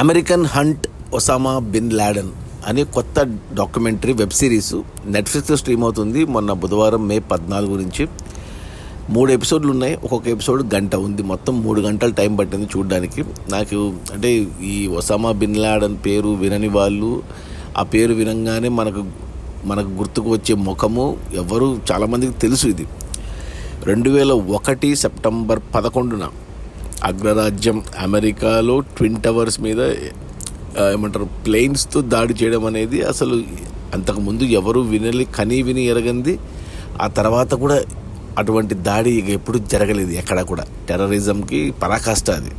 American Hunt Osama bin Laden అనే కొత్త documentary web series నెట్ఫ్లిక్స్లో స్ట్రీమ్ అవుతుంది. మొన్న బుధవారం మే 14 నుంచి 3 ఎపిసోడ్లు ఉన్నాయి. ఒక్కొక్క ఎపిసోడ్ గంట ఉంది. మొత్తం 3 గంటలు టైం పట్టింది చూడడానికి. నాకు అంటే ఈ ఒసామా బిన్ లాడెన్ పేరు వినని వాళ్ళు, ఆ పేరు వినంగానే మనకు గుర్తుకు వచ్చే ముఖము ఎవరు చాలామందికి తెలుసు. ఇది 2001 సెప్టెంబర్ 11న అగ్రరాజ్యం అమెరికాలో ట్విన్ టవర్స్ మీద ప్లేన్స్తో దాడి చేయడం అనేది అసలు అంతకుముందు ఎవరు విని ఎరగంది. ఆ తర్వాత కూడా అటువంటి దాడి ఎప్పుడు జరగలేదు ఎక్కడ కూడా. టెర్రరిజంకి పరాకాష్ట అది.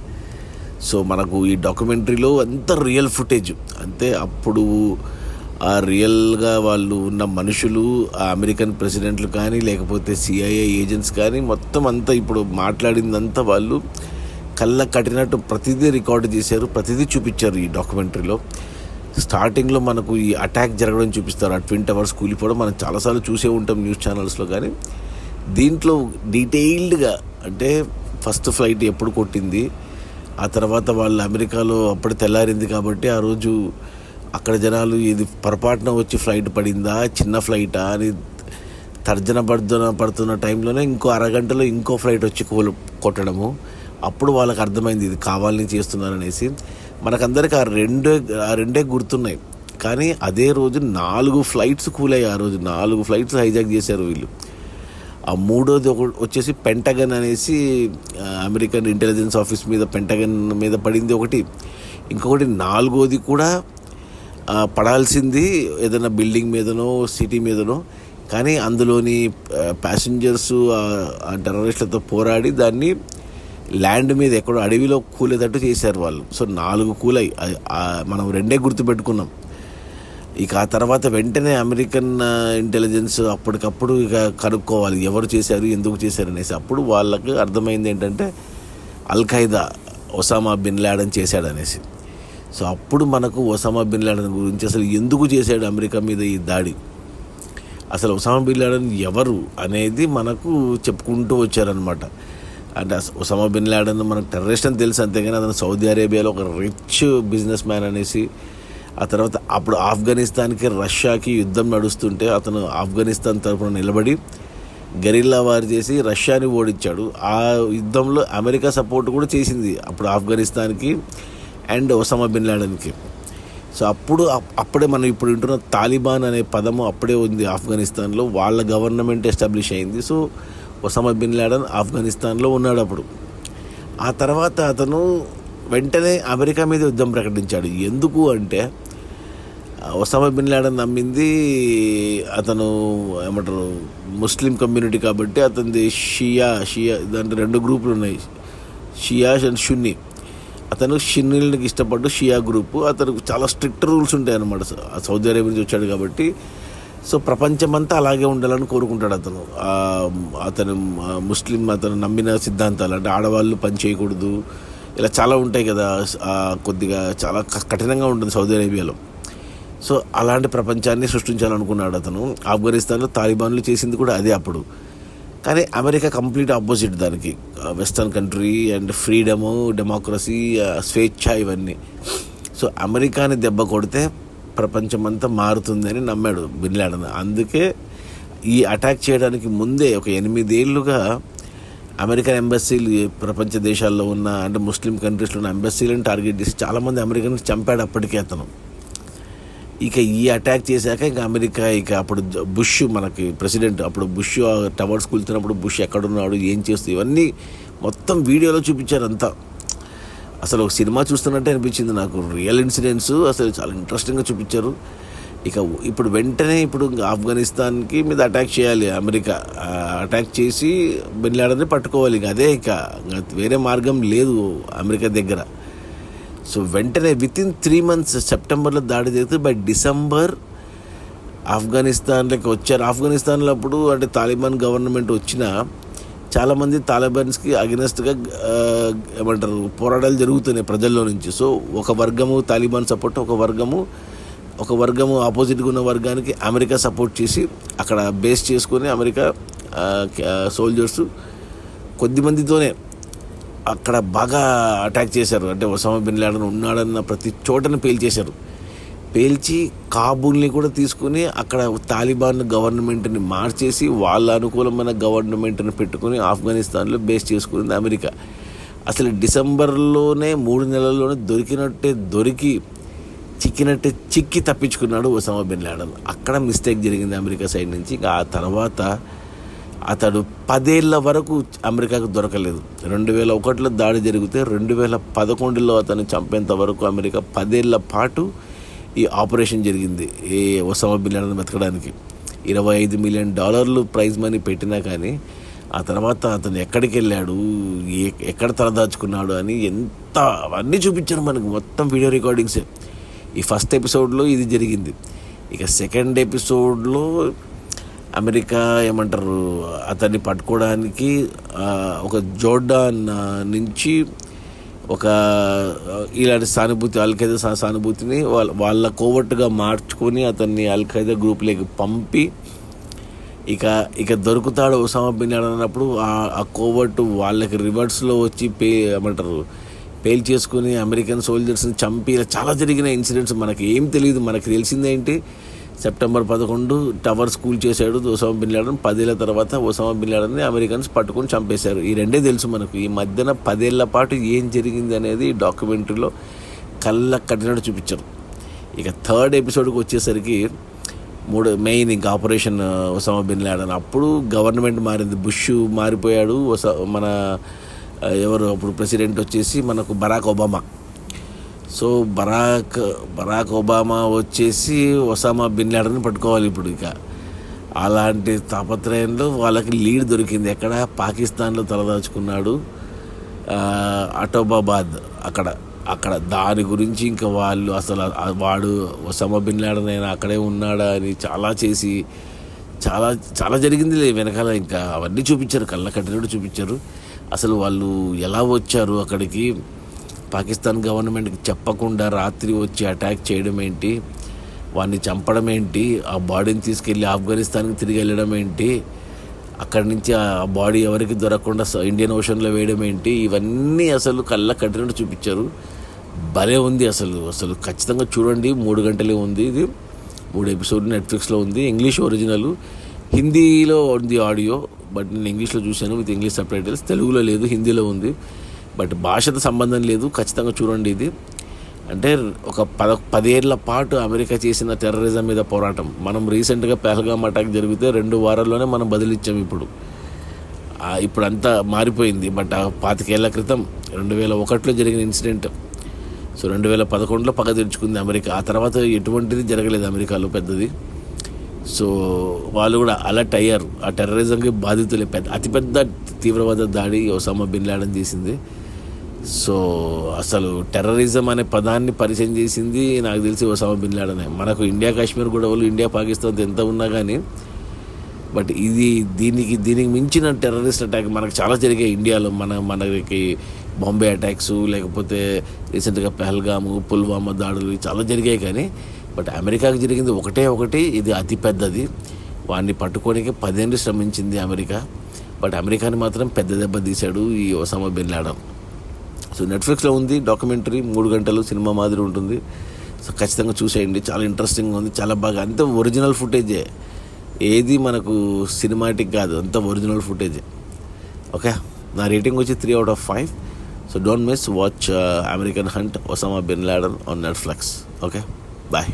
సో మనకు ఈ డాక్యుమెంటరీలో అంత రియల్ ఫుటేజ్, అంతే అప్పుడు ఆ రియల్గా వాళ్ళు ఉన్న మనుషులు, ఆ అమెరికన్ ప్రెసిడెంట్లు కానీ లేకపోతే సిఐఏ ఏజెంట్స్ కానీ మొత్తం అంతా ఇప్పుడు మాట్లాడిందంతా వాళ్ళు కళ్ళ కట్టినట్టు ప్రతిదీ రికార్డు చేశారు, ప్రతిదీ చూపించారు ఈ డాక్యుమెంటరీలో. స్టార్టింగ్లో మనకు ఈ అటాక్ జరగడం చూపిస్తారు, ఆ ట్విన్ టవర్స్ కూలిపోవడం మనం చాలాసార్లు చూసే ఉంటాం న్యూస్ ఛానల్స్లో. కానీ దీంట్లో డీటెయిల్డ్గా అంటే ఫస్ట్ ఫ్లైట్ ఎప్పుడు కొట్టింది, ఆ తర్వాత వాళ్ళు అమెరికాలో అప్పుడు తెల్లారింది కాబట్టి ఆ రోజు అక్కడ జనాలు ఇది పొరపాటున వచ్చి ఫ్లైట్ పడిందా, చిన్న ఫ్లైటా అని తర్జన పడుతున్న టైంలోనే ఇంకో అరగంటలో ఇంకో ఫ్లైట్ వచ్చి కొట్టడము. అప్పుడు వాళ్ళకి అర్థమైంది ఇది కావాలని చేస్తున్నారనేసి. మనకందరికీ ఆ రెండే గుర్తున్నాయి. కానీ అదే రోజు 4 ఫ్లైట్స్ కూలయ్యాయి. ఆ రోజు 4 ఫ్లైట్స్ హైజాక్ చేశారు వీళ్ళు. ఆ మూడోది వచ్చేసి పెంటగన్ అనేసి అమెరికన్ ఇంటెలిజెన్స్ ఆఫీస్ మీద, పెంటగన్ మీద పడింది ఒకటి. ఇంకొకటి 4వది కూడా పడాల్సింది ఏదైనా బిల్డింగ్ మీదనో సిటీ మీదనో. కానీ అందులోని ప్యాసింజర్స్ ఆ టెర్రరిస్టులతో పోరాడి దాన్ని ల్యాండ్ మీద ఎక్కడో అడవిలో కూలేటట్టు చేశారు వాళ్ళు. సో 4 కూలాయి. మనం 2 గుర్తుపెట్టుకున్నాం. ఇక ఆ తర్వాత వెంటనే అమెరికన్ ఇంటెలిజెన్స్ అప్పటికప్పుడు ఇక కనుక్కోవాలి ఎవరు చేశారు, ఎందుకు చేశారు అనేసి. అప్పుడు వాళ్ళకి అర్థమైంది ఏంటంటే అల్-ఖైదా ఒసామా బిన్ లాడెన్ చేశాడనేసి. సో అప్పుడు మనకు ఒసామా బిన్ లాడెన్ గురించి అసలు ఎందుకు చేశాడు అమెరికా మీద ఈ దాడి, అసలు ఒసామా బిన్ లాడెన్ ఎవరు అనేది మనకు చెప్పుకుంటూ వచ్చారనమాట. అంటే ఒసామా బిన్ లాడెన్ మనకు టెర్రరిస్ట్ అని తెలుసు, అంతేగాని అతను సౌదీ అరేబియాలో ఒక రిచ్ బిజినెస్ మ్యాన్ అనేసి. ఆ తర్వాత అప్పుడు ఆఫ్ఘనిస్తాన్కి రష్యాకి యుద్ధం నడుస్తుంటే అతను ఆఫ్ఘనిస్తాన్ తరపున నిలబడి గెరిల్లా వారు చేసి రష్యాని ఓడించాడు. ఆ యుద్ధంలో అమెరికా సపోర్ట్ కూడా చేసింది అప్పుడు ఆఫ్ఘనిస్తాన్కి అండ్ ఒసామా బిన్ లాడెన్కి. సో అప్పుడే మనం ఇప్పుడు వింటున్న తాలిబాన్ అనే పదము అప్పుడే ఉంది ఆఫ్ఘనిస్తాన్లో. వాళ్ళ గవర్నమెంట్ ఎస్టాబ్లిష్ అయింది. సో ఒసామా బిన్ లాడెన్ ఆఫ్ఘనిస్తాన్లో ఉన్నాడు అప్పుడు. ఆ తర్వాత అతను వెంటనే అమెరికా మీద యుద్ధం ప్రకటించాడు. ఎందుకు అంటే ఒసామా బిన్ లాడెన్ నమ్మింది అతను ముస్లిం కమ్యూనిటీ కాబట్టి. అతనిది షియా దాంట్లో 2 గ్రూపులు ఉన్నాయి, షియా అండ్ సున్నీ. అతను షిన్నీలకి ఇష్టపడ్డు షియా గ్రూపు. అతనికి చాలా స్ట్రిక్ట్ రూల్స్ ఉంటాయి అన్నమాట. సౌదీ అరేబియా నుంచి వచ్చాడు కాబట్టి. సో ప్రపంచమంతా అలాగే ఉండాలని కోరుకుంటాడు అతను. అతను ముస్లిం, అతను నమ్మిన సిద్ధాంతాలు అంటే ఆడవాళ్ళు పని చేయకూడదు, ఇలా చాలా ఉంటాయి కదా. కొద్దిగా చాలా కఠినంగా ఉంటుంది సౌదీ అరేబియాలో. సో అలాంటి ప్రపంచాన్ని సృష్టించాలనుకున్నాడు అతను. ఆఫ్ఘనిస్తాన్లో తాలిబాన్లు చేసింది కూడా అదే అప్పుడు. కానీ అమెరికా కంప్లీట్ ఆపోజిట్ దానికి. Western country and freedom, democracy, స్వేచ్ఛ ఇవన్నీ. సో అమెరికాని దెబ్బ కొడితే ప్రపంచమంతా మారుతుందని నమ్మాడు బిన్ లాడెన్. అందుకే ఈ అటాక్ చేయడానికి ముందే ఒక 8 ఏళ్ళుగా అమెరికన్ ఎంబసీలు ప్రపంచ దేశాల్లో ఉన్న అంటే ముస్లిం కంట్రీస్లో ఉన్న ఎంబసీలను టార్గెట్ చేసి చాలామంది అమెరికన్స్ చంపాడు అప్పటికే అతను. ఇక ఈ అటాక్ చేశాక ఇక అమెరికా అప్పుడు బుష్ మనకి ప్రెసిడెంట్, అప్పుడు బుష్ టవర్స్ కూల్చున్నప్పుడు బుష్ ఎక్కడున్నాడు, ఏం చేస్తూ ఇవన్నీ మొత్తం వీడియోలో చూపించారు అంతా. అసలు ఒక సినిమా చూస్తున్నట్టే అనిపించింది నాకు. రియల్ ఇన్సిడెంట్స్ అసలు చాలా ఇంట్రెస్టింగ్గా చూపించారు. ఇక ఇప్పుడు వెంటనే ఆఫ్ఘనిస్తాన్కి మీద అటాక్ చేయాలి అమెరికా. అటాక్ చేసి బిన్ లాడెన్ని పట్టుకోవాలి. అదే ఇక వేరే మార్గం లేదు అమెరికా దగ్గర. సో వెంటనే వితిన్ 3 months సెప్టెంబర్లో దాడి జరిగితే బై డిసెంబర్ ఆఫ్ఘనిస్తాన్లోకి వచ్చారు. ఆఫ్ఘనిస్తాన్లో అప్పుడు అంటే తాలిబాన్ గవర్నమెంట్ వచ్చినా చాలామంది తాలిబాన్స్కి అగెనెస్ట్గా పోరాటాలు జరుగుతున్నాయి ప్రజల్లో నుంచి. సో ఒక వర్గము తాలిబాన్ సపోర్ట్, ఒక వర్గము ఆపోజిట్గా ఉన్న వర్గానికి అమెరికా సపోర్ట్ చేసి అక్కడ బేస్ చేసుకొని అమెరికా సోల్జర్స్ కొద్దిమందితోనే అక్కడ బాగా అటాక్ చేశారు. అంటే ఒసామా బిన్ లాడెన్ ఉన్నాడన్న ప్రతి చోటను పేల్చేశారు. పేల్చి కాబూల్ని కూడా తీసుకుని అక్కడ తాలిబాన్ గవర్నమెంట్ని మార్చేసి వాళ్ళ అనుకూలమైన గవర్నమెంట్ని పెట్టుకుని ఆఫ్ఘనిస్తాన్లో బేస్ చేసుకునింది అమెరికా. అసలు డిసెంబర్లోనే 3 నెలల్లోనే దొరికి చిక్కి తప్పించుకున్నాడు ఒసామా బిన్ లాడెన్. అక్కడ మిస్టేక్ జరిగింది అమెరికా సైడ్ నుంచి. ఇంకా ఆ తర్వాత అతడు 10 ఏళ్ల వరకు అమెరికాకు దొరకలేదు. 2001లో దాడి జరిగితే 2011లో అతను చంపేంత వరకు అమెరికా 10 ఏళ్ల పాటు ఈ ఆపరేషన్ జరిగింది ఈ ఒసామా బిన్ లాడెన్ వెతకడానికి. $25 మిలియన్ ప్రైజ్ మనీ పెట్టినా కానీ ఆ తర్వాత అతను ఎక్కడికి వెళ్ళాడు, ఎక్కడ తలదాచుకున్నాడు అని అవన్నీ చూపించారు మనకు, మొత్తం వీడియో రికార్డింగ్సే. ఈ ఫస్ట్ ఎపిసోడ్లో ఇది జరిగింది. ఇక సెకండ్ ఎపిసోడ్లో అమెరికా అతన్ని పట్టుకోవడానికి ఒక జోర్డాన్ నుంచి ఒక ఇలాంటి సానుభూతి అల్ఖైదా సానుభూతిని వాళ్ళ కోవర్టుగా మార్చుకొని అతన్ని అల్ఖైదా గ్రూప్లోకి పంపి ఇక దొరుకుతాడు ఒసామా బిన్ లాడెన్ అన్నప్పుడు ఆ కోవర్టు వాళ్ళకి రివర్స్లో వచ్చి పేల్ చేసుకుని అమెరికన్ సోల్జర్స్ని చంపి ఇలా చాలా జరిగిన ఇన్సిడెంట్స్. మనకి ఏం తెలియదు. మనకి తెలిసిందేంటి, సెప్టెంబర్ 11 టవర్ స్కూల్ చేశాడు ఒసామా బిన్ లాడెన్. 10 ఏళ్ల తర్వాత ఒసామా బిన్ లాడెన్ని అమెరికన్స్ పట్టుకొని చంపేశారు. ఈ రెండే తెలుసు మనకు. ఈ మధ్యన 10 ఏళ్ల పాటు ఏం జరిగింది అనేది డాక్యుమెంటరీలో కళ్ళ కట్టినట్టు చూపించారు. ఇక థర్డ్ ఎపిసోడ్కి వచ్చేసరికి మెయిన్ ఇంకా ఆపరేషన్ ఒసామా బిన్ లాడెన్. అప్పుడు గవర్నమెంట్ మారింది, బుష్ మారిపోయాడు. ఎవరు అప్పుడు ప్రెసిడెంట్ వచ్చేసి మనకు Barack Obama. So Barack Obama వచ్చేసి ఒసామా బిన్ లాడెన్ని పట్టుకోవాలి ఇప్పుడు. ఇక అలాంటి తాపత్రయంలో వాళ్ళకి లీడ్ దొరికింది. ఎక్కడ, పాకిస్తాన్లో తలదాచుకున్నాడు, అటోబాబాద్ అక్కడ దాని గురించి ఇంకా వాళ్ళు అసలు వాడు ఒసామా బిన్ లాడెన్ అయినా అక్కడే ఉన్నాడా అని చాలా చేసి చాలా జరిగింది వెనకాల. ఇంకా అవన్నీ చూపించారు, కళ్ళ కట్టినట్టు చూపించారు. అసలు వాళ్ళు ఎలా వచ్చారు అక్కడికి, పాకిస్తాన్ గవర్నమెంట్కి చెప్పకుండా రాత్రి వచ్చి అటాక్ చేయడం ఏంటి, వాడిని చంపడం ఏంటి, ఆ బాడీని తీసుకెళ్ళి ఆఫ్ఘనిస్తాన్కి తిరిగి వెళ్ళడం ఏంటి, అక్కడి నుంచి ఆ బాడీ ఎవరికి దొరకకుండా ఇండియన్ ఓషన్లో వేయడం ఏంటి, ఇవన్నీ అసలు కళ్ళ కట్టినట్టు చూపించారు. భలే ఉంది అసలు ఖచ్చితంగా చూడండి. 3 గంటలే ఉంది ఇది. 3 ఎపిసోడ్ నెట్ఫ్లిక్స్లో ఉంది. ఇంగ్లీష్ ఒరిజినల్, హిందీలో ఉంది ఆడియో, బట్ నేను ఇంగ్లీష్లో చూశాను విత్ ఇంగ్లీష్ సబ్ టైటిల్స్. తెలుగులో లేదు, హిందీలో ఉంది. బట్ భాషతో సంబంధం లేదు, ఖచ్చితంగా చూడండి ఇది. అంటే ఒక 10 ఏళ్ల పాటు అమెరికా చేసిన టెర్రరిజం మీద పోరాటం. మనం రీసెంట్గా పెహల్గామ్ అటాక్ జరిగితే 2 వారాల్లోనే మనం బదిలిచ్చాం. ఇప్పుడు అంతా మారిపోయింది. బట్ 25 ఏళ్ల క్రితం 2001లో జరిగిన ఇన్సిడెంట్. సో 2011లో పగ తెరుచుకుంది అమెరికా. ఆ తర్వాత ఎటువంటిది జరగలేదు అమెరికాలో పెద్దది. సో వాళ్ళు కూడా అలర్ట్ అయ్యారు. ఆ టెర్రరిజంకి బాధితులే. అతిపెద్ద తీవ్రవాద దాడి ఒసామా బిన్ లాడెన్ చేసింది. సో అసలు టెర్రరిజం అనే పదాన్ని పరిచయం చేసింది నాకు తెలిసి ఒసామా బిన్ లాడెన్. మనకు ఇండియా కాశ్మీర్ గొడవలు, ఇండియా పాకిస్తాన్ ఎంత ఉన్నా కానీ, బట్ దీనికి మించిన టెర్రరిస్ట్ అటాక్ మనకు చాలా జరిగాయి ఇండియాలో. మనకి బాంబే అటాక్స్, లేకపోతే రీసెంట్గా పెహల్గాము, పుల్వామా దాడులు చాలా జరిగాయి. కానీ బట్ అమెరికాకి జరిగింది ఒకటి, ఇది అతిపెద్దది. వాడిని పట్టుకోనికి 10 ఏళ్ళు శ్రమించింది అమెరికా. బట్ అమెరికాని మాత్రం పెద్ద దెబ్బ తీశాడు ఈ ఒసామా బిన్ లాడెన్. సో నెట్ఫ్లిక్స్లో ఉంది డాక్యుమెంటరీ, 3 గంటలు సినిమా మాదిరి ఉంటుంది. సో ఖచ్చితంగా చూసేయండి, చాలా ఇంట్రెస్టింగ్గా ఉంది, చాలా బాగా. అంత ఒరిజినల్ ఫుటేజే, ఏది మనకు సినిమాటిక్ కాదు, అంత ఒరిజినల్ ఫుటేజే. ఓకే, నా రేటింగ్ వచ్చి 3 out of 5. So don't miss, watch American Hunt Osama bin Laden on Netflix. Okay, bye.